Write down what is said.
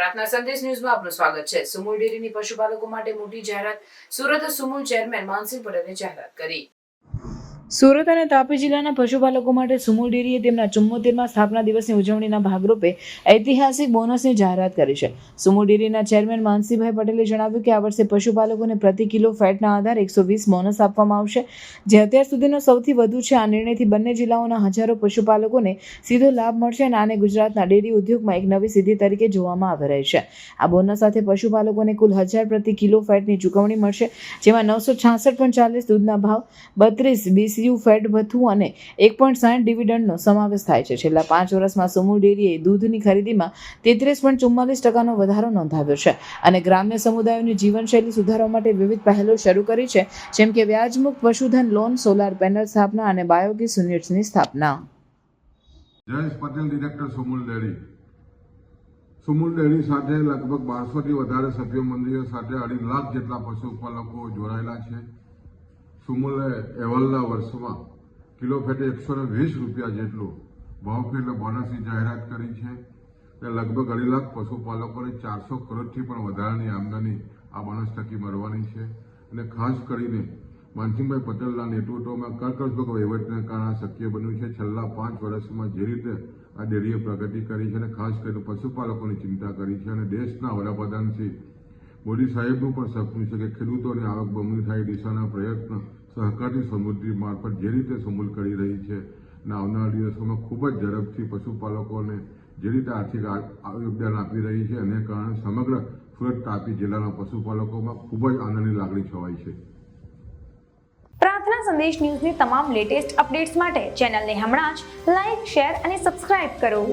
પ્રાર્થના સંદેશ ન્યૂઝમાં આપનું સ્વાગત છે। સુમુલ ડેરીની પશુપાલકો માટે મોટી જાહેરાત। સુરત સુમુલ ચેરમેન માનસિંહ પટેલે જાહેરાત કરી। સુરત અને તાપી જિલ્લાના પશુપાલકો માટે સુમુલ ડેરીએ તેમના 74મા સ્થાપના દિવસની ઉજવણીના ભાગરૂપે ઐતિહાસિક બોનસની જાહેરાત કરી છે। સુમુલ ડેરીના ચેરમેન માનસિંહભાઈ પટેલે જણાવ્યું કે આ વર્ષે પશુપાલકોને પ્રતિ કિલો ફેટના આધારે 120 બોનસ આપવામાં આવશે, જે અત્યાર સુધીનો સૌથી વધુ છે। આ નિર્ણયથી બંને જિલ્લાઓના હજારો પશુપાલકોને સીધો લાભ મળશે અને આને ગુજરાતના ડેરી ઉદ્યોગમાં એક નવી સિદ્ધિ તરીકે જોવામાં આવી રહી છે। આ બોનસ સાથે પશુપાલકોને કુલ 1000 પ્રતિ કિલો ફેટની ચૂકવણી મળશે, જેમાં 966.40 દૂધના ભાવ, 32 BCU ફેટ ભથ્થું અને 1.60 ડિવિડન્ડનો સમાવેશ થાય છે। છેલ્લા 5 વર્ષમાં સુમુલ ડેરીએ દૂધની ખરીદીમાં 33.44% વધારો નોંધાવ્યો છે અને ગ્રામ્ય સમુદાયોની જીવનશૈલી સુધારવા માટે વિવિધ પહેલો શરૂ કરી છે, જેમ કે વ્યાજમુક્ત પશુધન લોન, સોલાર પેનલ સ્થાપના અને બાયોગેસ યુનિટ્સની સ્થાપના। Jayesh Patel, director Sumul dairy. Sumul dairy સાથે લગભગ 1200થી વધારે સભ્ય મંડળીઓ સાથે 2.5 લાખ જેટલા પશુપાલકો જોડાયેલા છે। સુમુલે અહેવાલના વર્ષમાં કિલો ફેટે 120 રૂપિયા જેટલું ભાવફેર બોનસની જાહેરાત કરી છે અને લગભગ 2.5 લાખ પશુપાલકોને 400 કરોડથી પણ વધારાની આમદની આ બોનસ થકી મળવાની છે અને ખાસ કરીને માનસિંહભાઈ પટેલના નેતૃત્વમાં કરકસભ વહીવટને કારણે શક્ય બન્યું છે। છેલ્લા 5 વર્ષમાં જે રીતે આ ડેરીએ પ્રગતિ કરી છે અને ખાસ કરીને પશુપાલકોની ચિંતા કરી છે અને દેશના વડાપ્રધાન શ્રી મોદી સાહેબનું પણ સપનું છે કે ખેડૂતોની આવક બમણી થાય દિશાના પ્રયત્ન સહકારી સમૃદ્ધિ મારફત જે રીતે સુમુલ કરી રહી છે અને આવનારા દિવસોમાં ખૂબ જ ઝડપથી પશુપાલકોને જે રીતે આર્થિક યોગદાન આપી રહી છે અને કારણે સમગ્ર સુરત તાપી જિલ્લાના પશુપાલકોમાં ખૂબ જ આનંદની લાગણી છવાઈ છે। પ્રાર્થના સંદેશ ન્યૂઝની તમામ લેટેસ્ટ અપડેટ્સ માટે ચેનલને હમણાં જ લાઇક, શેર અને સબસ્ક્રાઇબ કરો।